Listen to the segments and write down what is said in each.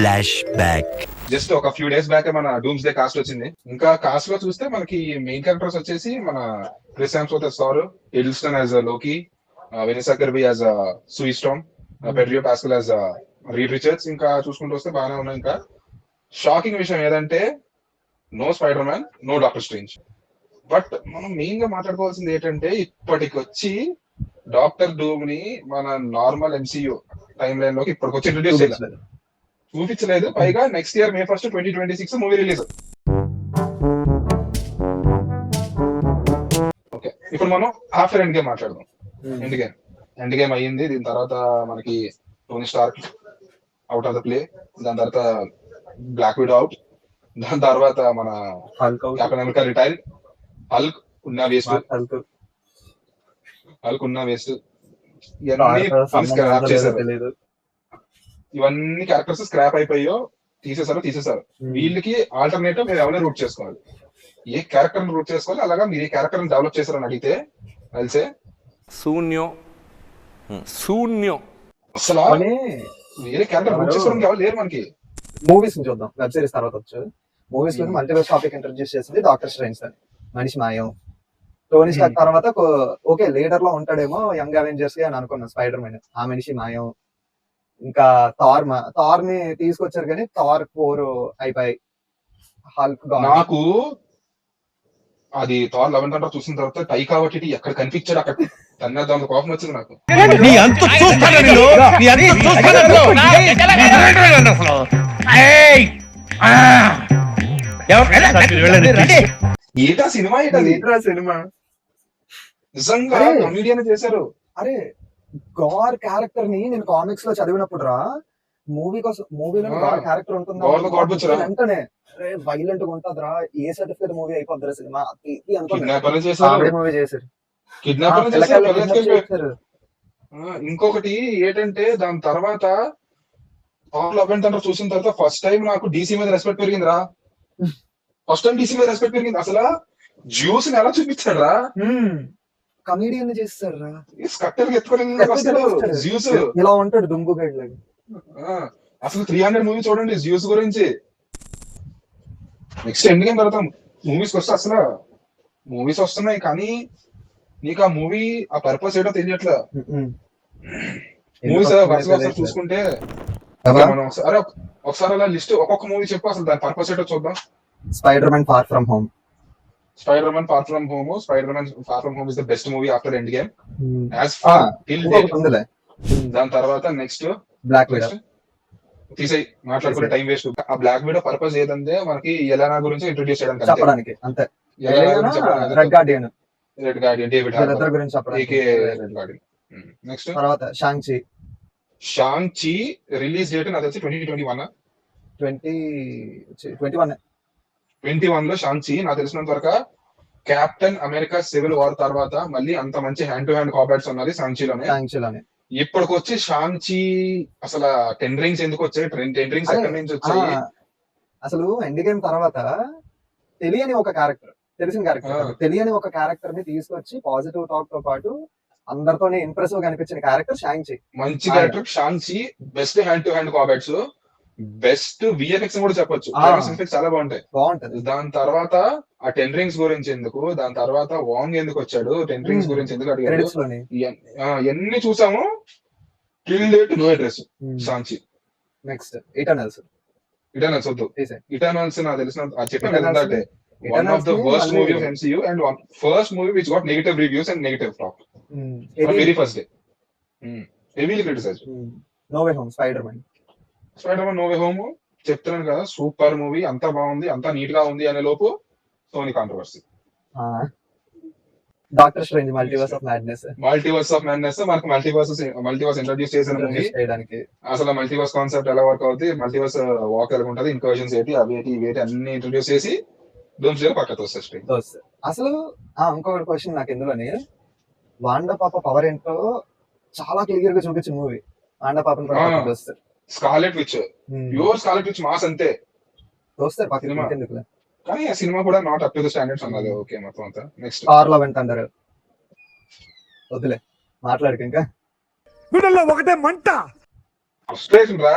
Flash back. Just ఒక few days back మన dooms day cost వచ్చింది. ఇంకా కాస్ట్ లో చూస్తే మనకి మెయిన్ క్యారెక్టర్స్ వచ్చేసి మన Chris Hemsworth as Thor, Hiddleston as Loki, Vanessa Kirby as Sue Storm, Pedro Pascal as Reed Richards. ఇంకా చూసుకుంటూ వస్తే బాగానే ఉన్నాయి. ఇంకా షాకింగ్ విషయం ఏదంటే no Spider Man, no Doctor Strange. But మనం మెయిన్ గా మాట్లాడుకోవాల్సింది ఏంటంటే ఇప్పటికి వచ్చి డాక్టర్ డూమ్ ని మన నార్మల్ ఎంసీయూ టైం లైన్ లోకి ఇప్పటికొచ్చి ఇంట్రడ్యూస్ చేయలేదు, చూపించలేదు. పైగా next year May 1, 2026 movie release. Okay, ఇప్పుడు మనం ఆఫ్టర్ ఎండ్ గేమ్ మాట్లాడదాం. ఎండ్ గేమ్ అయ్యింది. దీని తర్వాత మనకి Tony Stark out of the play, దాని తర్వాత బ్లాక్ విడో అవుట్, దాని తర్వాత మన కెప్టెన్ అమెరికా రిటైర్, హల్క్ ఉన్న వేస్ట్, హల్క్ ఉన్న వేస్ట్, ఇవన్నీ స్క్రాప్ చేశారు. ఇవన్నీ క్యారెక్టర్స్ స్క్రాప్ అయిపోయో తీసేసారు. వీళ్ళకి ఆల్టర్నేటివ్ మీరు ఎవరైనా రూట్ చేసుకోవాలి. ఏ క్యారెక్టర్ రూట్ చేసుకోవాలి, అలాగా మీరు ఏ క్యారెక్టర్ డెవలప్ చేశారని అడిగితే కలిసే శూన్యం. అసలు వేరే క్యారెక్టర్ రూట్ చేసుకోవడానికి ఎవరు లేరు మనకి. మూవీస్ చూద్దాం, వెబ్ సిరీస్ తర్వాత వచ్చు. మూవీస్ లో మల్టీవర్స్ టాపిక్ ఇంట్రడ్యూస్ చేసింది డాక్టర్ స్ట్రేంజ్ అని, మనిషి మాయం. టోనీ స్టార్క్ తర్వాత ఓకే లీడర్ లో ఉంటాడేమో యంగ్ అవెంజర్స్ అని అనుకున్నాను, స్పైడర్ మ్యాన్ ఆ మనిషి మాయం. ఇంకా థార్ ని తీసుకొచ్చారు కానీ థార్ 4 అయిపోయి హల్క్. నాకు అది థార్ లవ్ అండ్ థండర్ చూసిన తర్వాత టైకా వాటిటి ఎక్కడ కనిపించాడు అక్కడ తన్నేద్దాం కోపం వచ్చింది నాకు. ఏటా సినిమా సినిమా నిజంగా కమెడియన్ చేశారు. అరే గార్ క్యారెక్టర్ ని నేను కామిక్స్ లో చదివినప్పుడు రా, మూవీలో గార్ క్యారెక్టర్ ఉంటుంది వెంటనే వైలెంట్ గా ఉంటదిరా, ఏ సర్టిఫికేట్ మూవీ అయిపోద్దిరా సినిమా మూవీ చేశారు. ఇంకొకటి ఏంటంటే దాని తర్వాత లవ్ అండ్ థండర్ చూసిన తర్వాత ఫస్ట్ టైం నాకు డీసీ మీద రెస్పెక్ట్ పెరిగిందిరా. అసలు జ్యూస్ ని ఎలా చూపించాడు రా, కమెడియన్ చేస్తారా, కట్టెలు ఎత్తుకొని జ్యూస్ ఇలా ఉంటాడు దుంబు గైడ్ లాగా. అసలు 300 మూవీ చూడండి జ్యూస్ గురించి. నెక్స్ట్ ఎండ్ గేమ్ తర్వాత మూవీస్ వస్తే అసలు మూవీస్ వస్తున్నాయి కానీ నీకు ఆ మూవీ ఆ పర్పస్ ఏంటో తెలియట్లే. మూవీస్ ఒకసారి చూసుకుంటే ఒకసారి అలా లిస్ట్ ఒక్కొక్క మూవీ చెప్పు, అసలు దాని పర్పస్ ఏంటో చూద్దాం. Spider-Man Far From Home. Spider-Man Far From Home is the best movie after Endgame. As far till date. దాని తర్వాత నెక్స్ట్ బ్లాక్ విడో తీసేయి, మాట్లాడుకునే టైం వేస్ట్. ఆ బ్లాక్ విడో పర్పస్ ఏదంటే మనకి ఎలానా గురించి ఇంట్రొడ్యూస్ చెప్పడానికి అంతే. రెడ్ గార్డియన్ డేవిడ్ హార్బర్ గురించి చెప్పడానికి. Red Guardian. నెక్స్ట్ తర్వాత షాంగ్ చి రిలీజ్ డేట్ నాకు తెలిసి 2021 లో షాంగ్ చి నాకు తెలిసినంత వరకు కెప్టెన్ అమెరికా సివిల్ వార్ తర్వాత మళ్ళీ అంత మంచి హ్యాండ్ టు హ్యాండ్ కాంబాట్స్ ఉన్నది షాంగ్ చిలోనే. ఇప్పటికొచ్చి షాంగ్ చి అసలు 10 రింగ్స్ ఎందుకు వచ్చాయి, 10 రింగ్స్ ఎక్కడి నుంచి వచ్చాయి? అసలు ఎండ్ గేమ్ తర్వాత తెలియని ఒక క్యారెక్టర్, తెలియని ఒక క్యారెక్టర్ ని తీసుకొచ్చి పాజిటివ్ టాక్ తో పాటు అందరితోనే ఇంప్రెసివ్ గా అనిపించిన క్యారెక్టర్ షాంగ్ చి. మంచి character Shang Chi, best hand to hand combats, best VFX కూడా చెప్పొచ్చు, చాలా బాగుంటది. దాని తర్వాత ఆ 10 రింగ్స్ గురించి ఎందుకు, దాని తర్వాత వాంగ్ ఎందుకు వచ్చాడు, 10 రింగ్స్ గురించి ఎందుకు అడిగాడు, ఇవన్నీ చూసాము. టిల్ డేట్ నో అడ్రస్ సాంచి. నెక్స్ట్ ఇటర్నల్స్ వద్దు. ఇటర్నల్స్ నాకు తెలిసిన చెప్పాను ఏంటంటే one of the worst movie of MCU and first movie which got negative reviews and negative talk very first day. Heavily criticised. No way home. Spider-Man no way home చెప్తున్నాను కదా, super movie, అంతా బాగుంది, అంతా neat గా ఉంది అనే లోపు Sony controversy. Doctor Strange Multiverse of Madness మనకు మల్టీవర్స్ ఇంట్రడ్యూస్ చేసిన మూవీ. అసలు మల్టీవర్స్ కాన్సెప్ట్ ఎలా వర్క్ అవుతుంది, మల్టీవర్స్ వాక్ ఎలా ఉంటుంది, ఇన్కర్షన్స్ ఏంటి, అవి అన్ని ఇంట్రడ్యూస్ చేసి డూమ్స్ డే పక్కతో వస్తాయి. అసలు ఇంకొక క్వశ్చన్ నాకు ఎందులోని, వాండా పాప పవర్ ఏంటో చాలా క్లియర్ గా చూపించిన మూవీ. వాండా పాపని scarlet which, pure scarlet which mass అంతే. కానీ ఆ సినిమా కూడా not up to the standards అన్నది. ఓకే మొత్తం అంతా. నెక్స్ట్ లవ్ అండ్ థండర్ వద్దులే, మాట్లాడక ఇంకా వీడియోలో ఒకటే మంట. ఫ్రస్ట్రేషన్ రా,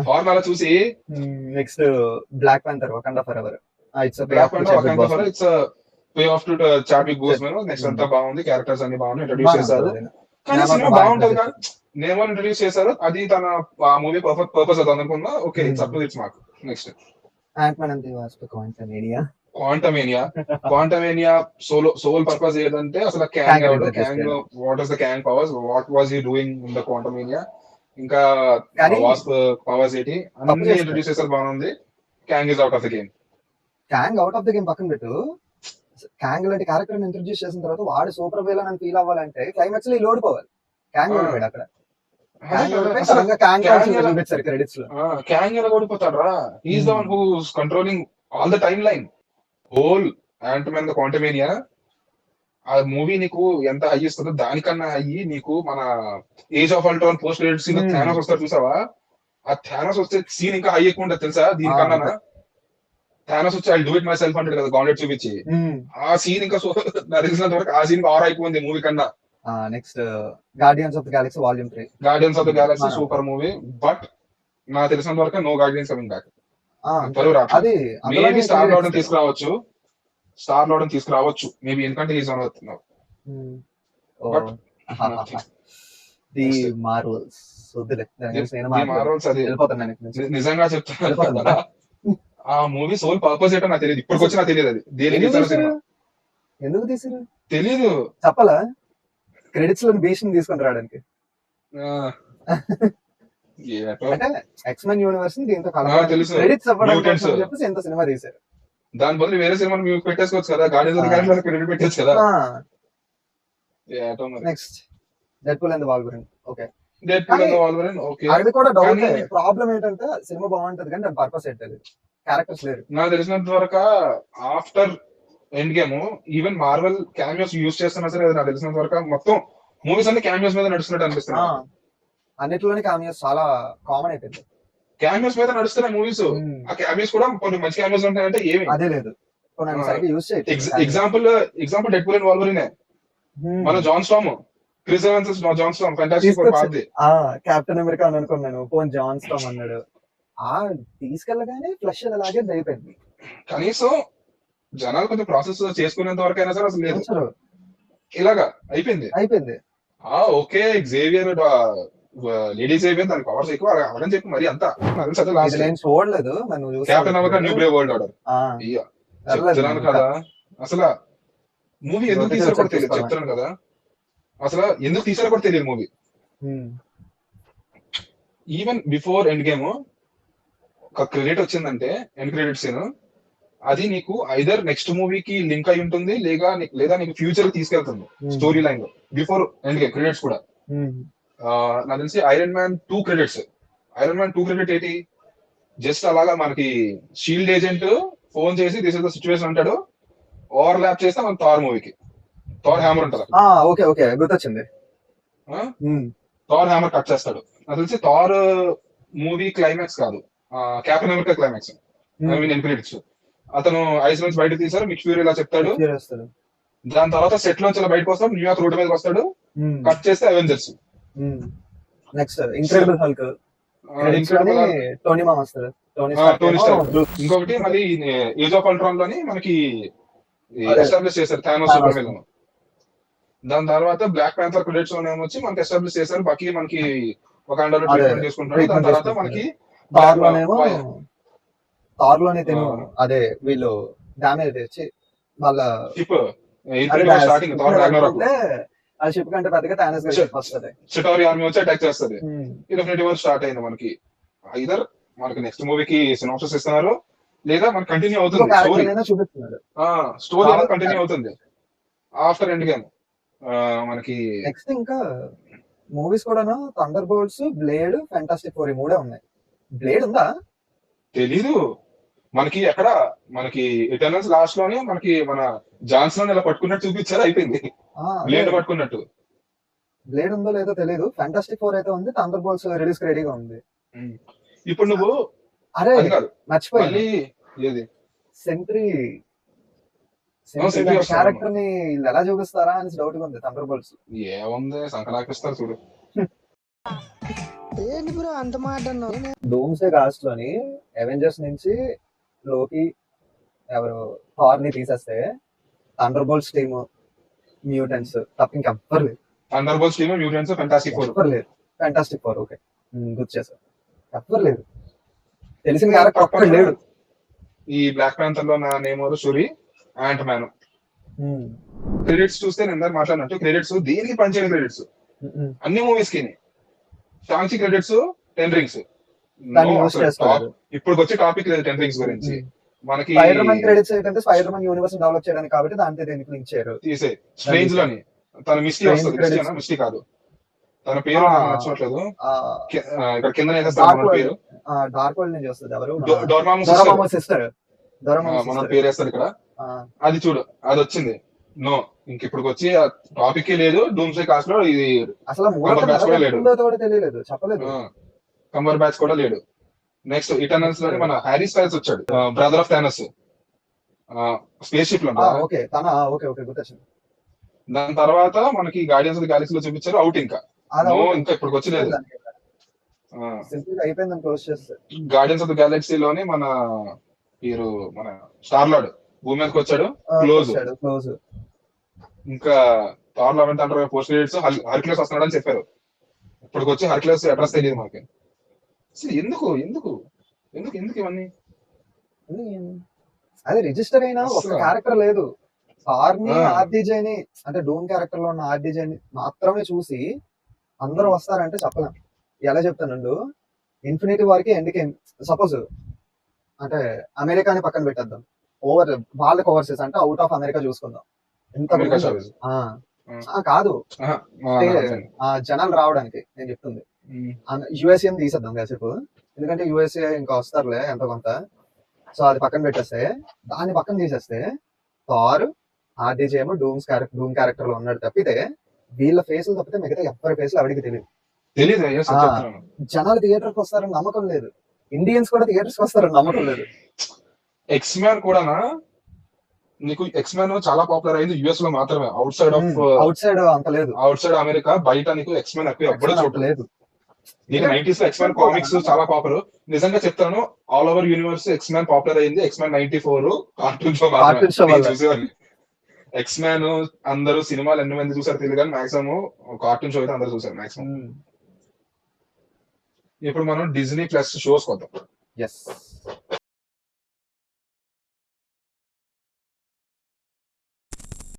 థార్ అలా చూసి next Black Panther Wakanda forever. It's Black Panther Wakanda for it's pay off to Chadwick Boseman. Next అంతా బాగుంది, క్యారెక్టర్స్ అన్ని బాగున్నాయి, ఇంట్రడ్యూస్ చేశారు. కానీ సినిమా బాగుంటది కానీ నేమో ఇంట్రడ్యూస్ చేశారు, అది తన ఆ మూవీ పర్పస్ అది అనుకున్నా. Okay, it's up to its mark. Next Quantumania sole purpose ఏంటంటే అసలు Kang what is the Kang powers, what was he doing in the Quantumania, ఇంకా వాస్ప్ పవర్స్ ఏంటి అన్ని ఇంట్రడ్యూస్ చేశారు, బాగుంది. Kang is out of the game. Kang out of the game పక్కన పెట్టు, Kang లాంటి క్యారెక్టర్ ఇంట్రడ్యూస్ చేసిన తర్వాత వాడు సూపర్ విలన్ అని ఫీల్ అవ్వాలంటే క్లైమాక్స్ లో ఓడిపోవాలి. క్యాంగ్ ఓడిపోయాడు అక్కడ. క్రెడిట్స్ లో క్యాంగ్ ఎలా ఓడిపోతాడు రా? He's the one who's controlling all the time line. Whole Ant-Man the Quantumania ఆ మూవీ నీకు ఎంత హై ఇస్తుందో దానికన్నా హై నీకు మన Age of Ultron post credit scene Thanos వస్తారు చూసావా? ఆ థానోస్ వచ్చే సీన్ ఇంకా హై ఎక్కువ ఉంటుంది తెలుసా దీనికన్నా. థానోస్ వచ్చి I do it my self అంటాడు కదా గాండెట్ చూపించి, ఆ సీన్ ఇంకా నాకు తెలిసినంత వరకు ఆ సీన్ ఆర్ అయిపోయింది మూవీ కన్నా. Next Guardians of the Galaxy volume 3. Guardians of the Galaxy super movie, but నాకు తెలిసినంత వరకు no Guardians coming back. Maybe Star Lord తీసుకురావచ్చు మేబీ, ఎందుకంటే he's on earth now. But the Marvels నిజంగా చెప్తాను, ఆ మూవీ సోల్ పర్పస్ ఏంటో నాకు తెలియదు, ఇప్పటికొచ్చి నాకు తెలియదు అది దేనికి సినిమా, ఎందుకు తీసారు తెలీదు. చెప్పలా క్రెడిట్స్ లో బేషన్ తీసుకొని రావడానికి. ఎక్స్మెన్ యూనివర్స్ దీంతో క్రెడిట్స్ చెప్పేసి ఎంత సినిమా తీసారు. దాని బదులు వేరే సినిమా పెట్టేసుకోవచ్చు కదా, గార్డియన్స్ క్రెడిట్ పెట్టచ్చు కదా. Next Deadpool and Wolverine. Okay, అది కూడా డౌట్. ప్రాబ్లం ఏంటంటే సినిమా బాగుంటది కానీ దాని పర్పస్ ఏంటది, క్యారెక్టర్స్ లేరు. నాకు తెలిసినంత వరకు after end game even Marvel cameos use చేస్తున్నా సరే నాకు తెలిసినంత వరకు మొత్తం మూవీస్ అన్ని క్యామియోస్ మీద నడుస్తున్నట్టు అనిపిస్తుంది. అన్నిట్లోనే క్యామియోస్ చాలా కామన్ అయిపోయింది, క్యామియోస్ మీద నడుస్తున్నాయి మూవీస్. ఆ క్యామియోస్ కూడా కొన్ని మంచి క్యామియోస్ ఉంటాయంటే ఏమి అదే లేదు. ఎగ్జాంపుల్ డెడ్పూల్ అండ్ వాల్వరిన్, మన Johnny Storm, Chris Evans Johnny Storm fantastic party. Captain America అని అనుకున్నాను, పోన్ జాన్ స్టామ్ అన్నాడు. తీసుకెళ్ళగానే ఫ్లష్ అలాగే అయిపోయింది. కనీసం జనాలు కొంచెం ప్రాసెస్ చేసుకునేంత వరకు అయినా సరే అసలు లేదు, ఇలాగా అయిపోయింది. ఓకే, జేవియర్ లేడీ జేవియర్ దాని పవర్స్ ఎక్కువ అని చెప్పి మరి అంతా చూడలేదు. Captain America new Brave world order చెప్తున్నాను కదా, అసలు మూవీ ఎందుకు తీసారో కూడా తెలియదు. చెప్తున్నాను కదా, అసలు ఎందుకు తీసారో కూడా తెలియదు movie. Even before end game ఒక క్రెడిట్ వచ్చిందంటే ఎండ్ క్రెడిట్ సీన్, అది నీకు ఐదర్ నెక్స్ట్ మూవీకి లింక్ అయి ఉంటుంది లేదా నీకు ఫ్యూచర్ కి తీసుకెళ్తుంది స్టోరీ లైన్ లో. బిఫోర్ ఎండ్ గేమ్ క్రెడిట్స్ కూడా నాకు తెలిసి ఐరన్ మ్యాన్ 2 క్రెడిట్ ఏంటి, జస్ట్ అలాగా మనకి షీల్డ్ ఏజెంట్ ఫోన్ చేసి దిస్ ఇస్ ద సిచ్యువేషన్ అంటాడు, ఓవర్ ల్యాప్ చేస్తే మన థార్ మూవీకి థార్ హ్యామర్ ఉంటుంది. గుర్తొచ్చింది, థార్ హ్యామర్ కట్ చేస్తాడు. నాకు తెలిసి థార్ మూవీ క్లైమాక్స్ కాదు, captain America climax, I mean end credits. అతను ఐస్ నుంచి బయటకు తీసారు, మిక్ ఫ్యూరీ ఇలా చెప్తాడు. దాని తర్వాత సెట్ లోంచి బయటకు వస్తాడు, న్యూయార్క్ రోడ్ మీదకి వస్తాడు, కట్ చేస్తే అవెంజర్స్. నెక్స్ట్ ఇంక్రెడిబుల్ హల్క్, ఇంకొకటి మళ్ళీ ఏజ్ ఆఫ్ అల్ట్రాన్ లోని మనకి ఎస్టాబ్లిష్ చేశారు థానోస్ సూపర్ విలన్. దాని తర్వాత బ్లాక్ ప్యాంథర్ క్రెడిట్స్ లోనే వచ్చి మనకి ఎస్టాబ్లిష్ చేశారు బకీ మనకి ఒక అండర్ ట్రీట్మెంట్ చేసుకుంటాడు. దాని తర్వాత మనకి థార్ లోనే తిను అదే వీళ్ళు డామేజ్ తెచ్చి వాళ్ళ షిప్ స్టార్టింగ్ థార్ రాగ్నరాక్ ఆ షిప్ కంటే పెద్దగా థానోస్ షిప్ వస్తది, చిటారి ఆర్మీ వచ్చి అటాక్ చేస్తది. ఇన్ఫినిటీ వార్ స్టార్ట్ అయింది మనకి. ఐదర్ మనకి నెక్స్ట్ మూవీకి సినాప్సిస్ ఇస్తున్నారు లేదా మనకి కంటిన్యూ అవుతుంది స్టోరీ అనేది కంటిన్యూ అవుతుంది ఆఫ్టర్ ఎండ్ గేమ్. మనకి నెక్స్ట్ ఇంకా మూవీస్ కూడా thunder bolts, blade, fantastic four మూడే ఉన్నాయి. బ్లేడ్ ఉందా తెలీదు మనకి. ఎక్కడ మనకి ఇటర్నల్స్ లాస్ట్ లోనే మనకి మన జాన్సన్ ఇలా పట్టుకున్నట్టు చూపించారు, అయిపోయింది. బ్లేడ్ పట్టుకున్నట్టు. బ్లేడ్ ఉందో లేదో తెలియదు. ఫ్యాంటాస్టిక్ ఫోర్ అయితే ఉంది, థండర్ బోల్ట్స్ రిలీజ్ రెడీగా ఉంది. ఇప్పుడు నువ్వు అరే మర్చిపోయి సెంట్రీ క్యారెక్టర్ ని ఎలా చూపిస్తారా అని డౌట్ గా ఉంది. థండర్ బోల్ట్స్ ఏముంది సంకలాకిస్తారు చూడు. డూమ్స్ డే కాస్ట్ లోని అవెంజర్స్ నుంచి లోకి ఎవరు థార్ ని తీసేస్తే థండర్ బోల్ట్స్ టీమ్ మ్యూటెంట్స్ తప్ప ఇంకెవ్వరు లేదు. Thunder bolts team, mutants, fantastic four. ఎవ్వరు లేదు. ఫ్యాంటాస్టిక్ ఫోర్ ఓకే గుర్తు చేశారు. ఎవ్వరు లేదు. తెలిసిన క్యారెక్టర్ ఒక్కడు లేడు. ఈ బ్లాక్ ప్యాంథర్ లో నా నేమ్ షూరి, యాంట్ మ్యాన్. క్రెడిట్స్ చూస్తే నేను ఇందాక మాట్లాడినట్టు క్రెడిట్స్ దేనికి పనిచేయని క్రెడిట్స్ అన్ని మూవీస్ కి. షాంగ్‌చి క్రెడిట్స్ 10 రింగ్స్. దాన్ని యూస్ చేసుకోలేదు. ఇప్పుడు వచ్చే టాపిక్ లేదు 10 రింగ్స్ గురించి. మనకి స్పైడర్ మ్యాన్ క్రెడిట్స్ ఏంటంటే స్పైడర్ మ్యాన్ యూనివర్స్ డెవలప్ చేయడానికి కాబట్టి దాంట్లో దేనికి లింక్ చేయరు. తీసే స్ట్రేంజ్ లోని తన మిస్టీ వస్తుంది. మిస్టీ కాదు, తన పేరు నాకు నచ్చట్లేదు. ఇక్కడ కింద మన పేరు డార్క్ వరల్డ్ నుంచి వస్తుంది. ఎవరు డోర్మామో సిస్టర్ మన పేరు వేస్తారు ఇక్కడ. అది చూడు, అది వచ్చింది. నో, ఇంక ఇప్పుడు వచ్చి టాపిక్ లేదు. డూమ్స్ డే కాస్ట్ లో ఇది అసలు తెలియలేదు, చెప్పలేదు. కంబర్ బ్యాచ్ కూడా లేడు. నెక్స్ట్ ఇటర్నల్స్ లోనే మన హ్యారీ స్టైల్స్ వచ్చాడు, brother of Thanos, space ship లో. గుర్తొచ్చింది. దాని తర్వాత మనకి గార్డియన్స్ ఆఫ్ ది గ్యాలక్సీ లో చూపించారు. అవుట్ ఇంకా ఇప్పుడు వచ్చలేదు. అయిపోయిందని క్లోజ్ చేస్తే గార్డియన్స్ ఆఫ్ ది గ్యాలక్సీ లోనే మన హీరో మన స్టార్ లార్డ్ భూమి మీదకి వచ్చాడు. క్లోజ్. ఇంకా Thor love and thunder post credits Hercules వస్తున్నాడు అని చెప్పారు. ఇప్పుడు వచ్చి హర్క్యులస్ అడ్రస్ తెలియదు మనకి. ఎందుకు ఎందుకు ఎందుకు ఎందుకు ఇవన్నీ? అది రిజిస్టర్ అయినా ఒక క్యారెక్టర్ లేదు. థార్ని ఆర్డీజేని అంటే డూమ్ క్యారెక్టర్ లో ఉన్న ఆర్డీజేని మాత్రమే చూసి అందరూ వస్తారంటే చెప్పలేం. ఎలా చెప్తానండు, ఇన్ఫినిటీ వారికి ఎండ్కి సపోజ్ అంటే అమెరికాని పక్కన పెట్టేద్దాం. వాళ్ళకి ఓవర్సీస్ అంటే అవుట్ ఆఫ్ అమెరికా చూసుకుందాం. ఎంత కాదు జనాలు రావడానికి నేను చెప్తుంది. యుఎస్ఏ తీసేద్దాం కాసేపు, ఎందుకంటే యుఎస్ఏ ఇంకా వస్తారులే ఎంతో కొంత. సో అది పక్కన పెట్టేస్తే, దాన్ని పక్కన తీసేస్తే థార్ ఆర్డీజే ఏమో డూమ్ క్యారెక్టర్ లో ఉన్నాడు తప్పితే వీళ్ళ ఫేస్లు తప్పితే మిగతా ఎవరి ఫేస్లు ఎవరికి తెలియదు. జనాలు థియేటర్ కి వస్తారని నమ్మకం లేదు. ఇండియన్స్ కూడా థియేటర్స్ కి వస్తారని నమ్మకం లేదు. ఎక్స్ మ్యాన్ కూడా నీకు ఎక్స్ మ్యాన్ చాలా పాపులర్ అయింది యుఎస్ లో మాత్రమే. అవుట్ సైడ్ అంత లేదు. అవుట్ సైడ్ అమెరికా బయట నీకు ఎక్స్ మ్యాన్ ఎప్పుడు చూడలేదు. నీకు 90s లో ఎక్స్ మ్యాన్ కామిక్స్ చాలా పాపులర్. నిజంగా చెప్తాను, all over universe X man popular అయింది ఎక్స్ మ్యాన్ 94 కార్టూన్ షో చూసేవాళ్ళు. ఎక్స్ మ్యాన్ అందరూ సినిమాలు ఎన్ని మంది చూసారు తెలియదు కానీ మాక్సిమం కార్టూన్ షో అయితే అందరూ చూసారు మాక్సిమం. ఇప్పుడు మనం డిజ్నీ ప్లస్ షోస్ కొద్దాం.